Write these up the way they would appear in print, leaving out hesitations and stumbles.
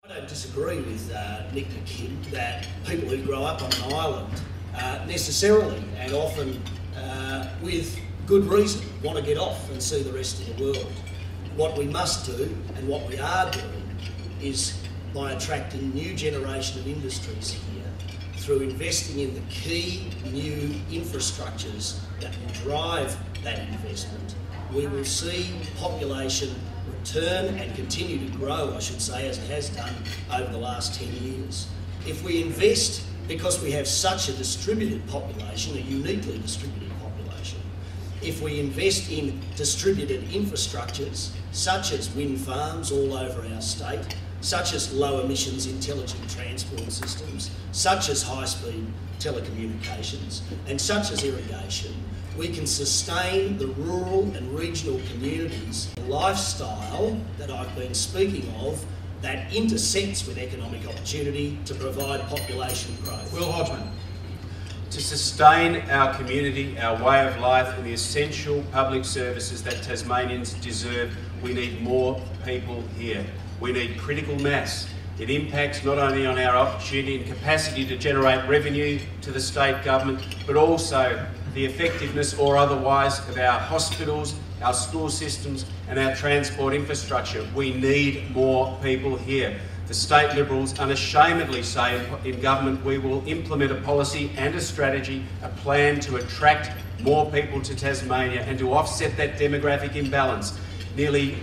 I don't disagree with Nick McKim that people who grow up on an island necessarily and often with good reason want to get off and see the rest of the world. What we must do and what we are doing is by attracting new generation of industries here through investing in the key new infrastructures that will drive that investment, we will see population return and continue to grow, I should say, as it has done over the last 10 years. If we invest, because we have such a distributed population, a uniquely distributed population, if we invest in distributed infrastructures, such as wind farms all over our state, such as low emissions intelligent transport systems, such as high-speed telecommunications, and such as irrigation, we can sustain the rural and regional communities lifestyle that I've been speaking of that intersects with economic opportunity to provide population growth. Will Hodgman. To sustain our community, our way of life and the essential public services that Tasmanians deserve, we need more people here. We need critical mass. It impacts not only on our opportunity and capacity to generate revenue to the state government, but also the effectiveness or otherwise of our hospitals, our school systems and our transport infrastructure. We need more people here. The state Liberals unashamedly say in government we will implement a policy and a strategy, a plan to attract more people to Tasmania and to offset that demographic imbalance. Nearly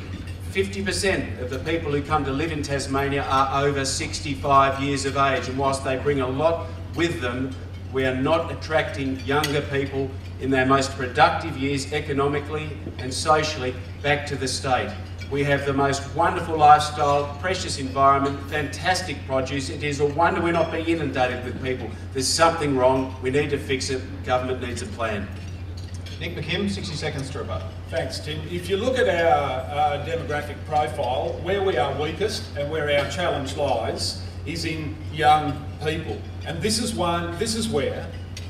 50% of the people who come to live in Tasmania are over 65 years of age, and whilst they bring a lot with them, we are not attracting younger people in their most productive years economically and socially back to the state. We have the most wonderful lifestyle, precious environment, fantastic produce. It is a wonder we're not being inundated with people. There's something wrong. We need to fix it. Government needs a plan. Nick McKim, 60 seconds to wrap up. Thanks, Tim. If you look at our demographic profile, where we are weakest and where our challenge lies is in young people. And this is where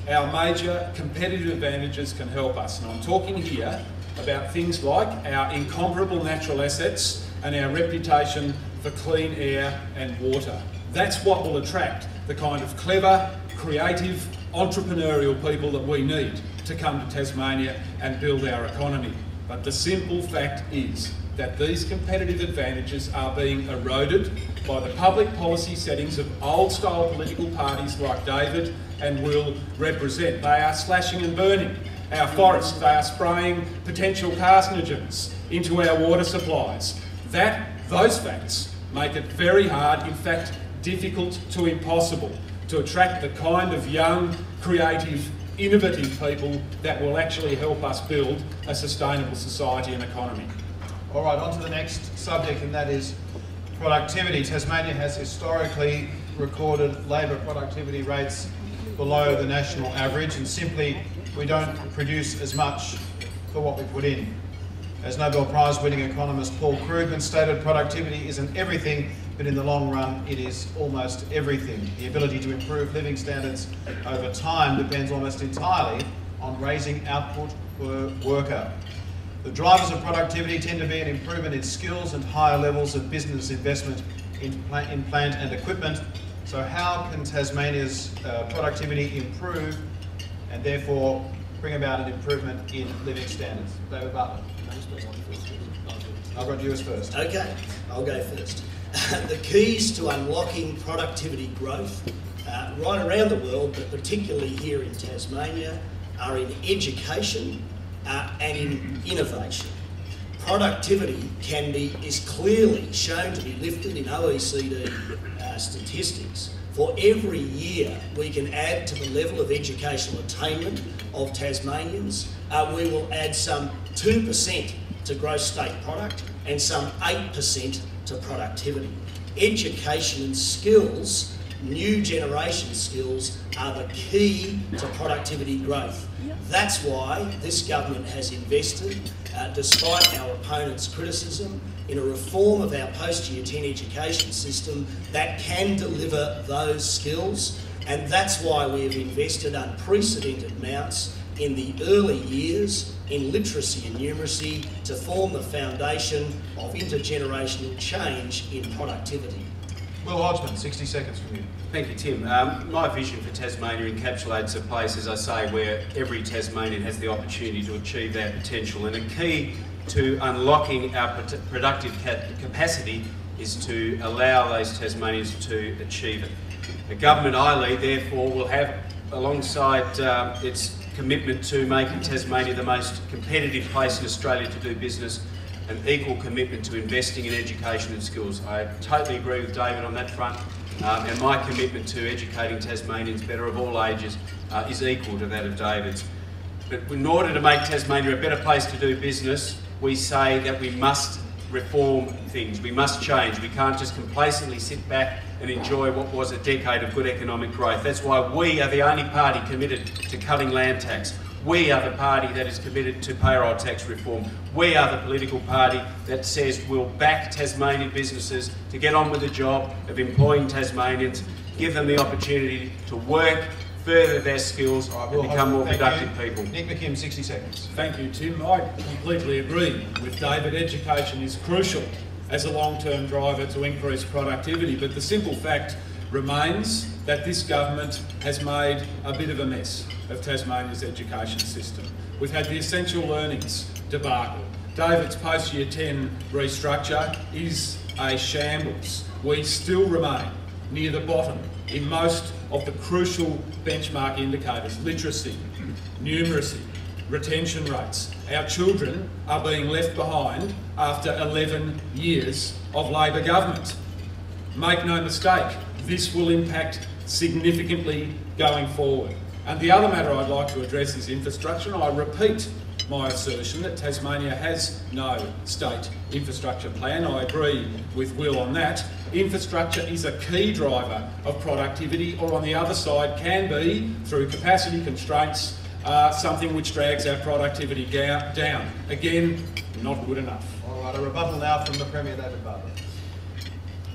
our major competitive advantages can help us. And I'm talking here about things like our incomparable natural assets and our reputation for clean air and water. That's what will attract the kind of clever, creative, entrepreneurial people that we need to come to Tasmania and build our economy. But the simple fact is that these competitive advantages are being eroded by the public policy settings of old-style political parties like David and Will represent. They are slashing and burning our forests. They are spraying potential carcinogens into our water supplies. Those facts make it very hard, in fact difficult to impossible, to attract the kind of young, creative, innovative people that will actually help us build a sustainable society and economy. All right, on to the next subject, and that is productivity. Tasmania has historically recorded labour productivity rates below the national average, and simply we don't produce as much for what we put in. As Nobel Prize winning economist Paul Krugman stated, productivity isn't everything, but in the long run it is almost everything. The ability to improve living standards over time depends almost entirely on raising output per worker. The drivers of productivity tend to be an improvement in skills and higher levels of business investment in plant and equipment. So how can Tasmania's productivity improve and therefore bring about an improvement in living standards? David Bartlett. I'll go to you first. Okay, I'll go first. The keys to unlocking productivity growth right around the world, but particularly here in Tasmania, are in education and in innovation. Productivity is clearly shown to be lifted in OECD statistics. For every year we can add to the level of educational attainment of Tasmanians, we will add some 2% to gross state product and some 8% to productivity. Education and skills, new generation skills, are the key to productivity growth. That's why this government has invested, despite our opponents' criticism, in a reform of our post-year 10 education system that can deliver those skills, and that's why we have invested unprecedented amounts in the early years in literacy and numeracy to form the foundation of intergenerational change in productivity. Will Hodgman, 60 seconds from you. Thank you, Tim. My vision for Tasmania encapsulates a place, as I say, where every Tasmanian has the opportunity to achieve their potential. And a key to unlocking our productive capacity is to allow those Tasmanians to achieve it. The government I lead, therefore, will have, alongside its commitment to making Tasmania the most competitive place in Australia to do business, an equal commitment to investing in education and skills. I totally agree with David on that front, and my commitment to educating Tasmanians better of all ages is equal to that of David's. But in order to make Tasmania a better place to do business, we say that we must reform things, we must change. We can't just complacently sit back and enjoy what was a decade of good economic growth. That's why we are the only party committed to cutting land tax. We are the party that is committed to payroll tax reform. We are the political party that says we'll back Tasmanian businesses to get on with the job of employing Tasmanians, give them the opportunity to work, further their skills and become more productive people. Nick McKim, 60 seconds. Thank you, Tim. I completely agree with David. Education is crucial as a long-term driver to increase productivity, but the simple fact remains that this government has made a bit of a mess of Tasmania's education system. We've had the essential learnings debacle. David's post-year 10 restructure is a shambles. We still remain near the bottom in most of the crucial benchmark indicators: literacy, numeracy, retention rates. Our children are being left behind after 11 years of Labor government. Make no mistake, this will impact significantly going forward. And the other matter I'd like to address is infrastructure. And I repeat my assertion that Tasmania has no state infrastructure plan. I agree with Will on that. Infrastructure is a key driver of productivity, or on the other side can be, through capacity constraints, something which drags our productivity down. Again, not good enough. All right, a rebuttal now from the Premier, David Bartlett.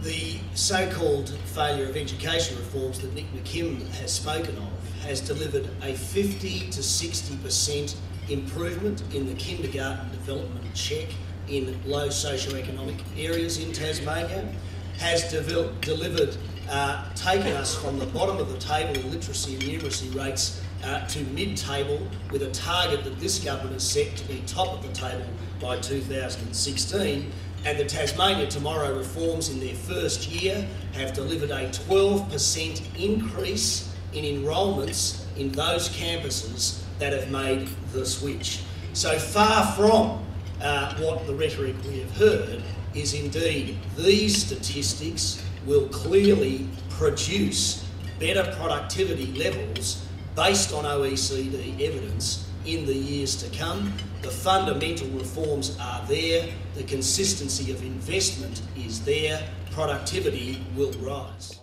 The so-called failure of education reforms that Nick McKim has spoken of has delivered a 50 to 60% improvement in the kindergarten development check in low socioeconomic areas in Tasmania, has delivered, taken us from the bottom of the table in literacy and numeracy rates to mid-table, with a target that this government has set to be top of the table by 2016. And the Tasmania Tomorrow reforms in their first year have delivered a 12% increase in enrolments in those campuses that have made the switch. So far from what the rhetoric we have heard is indeed these statistics will clearly produce better productivity levels based on OECD evidence in the years to come. The fundamental reforms are there, the consistency of investment is there, productivity will rise.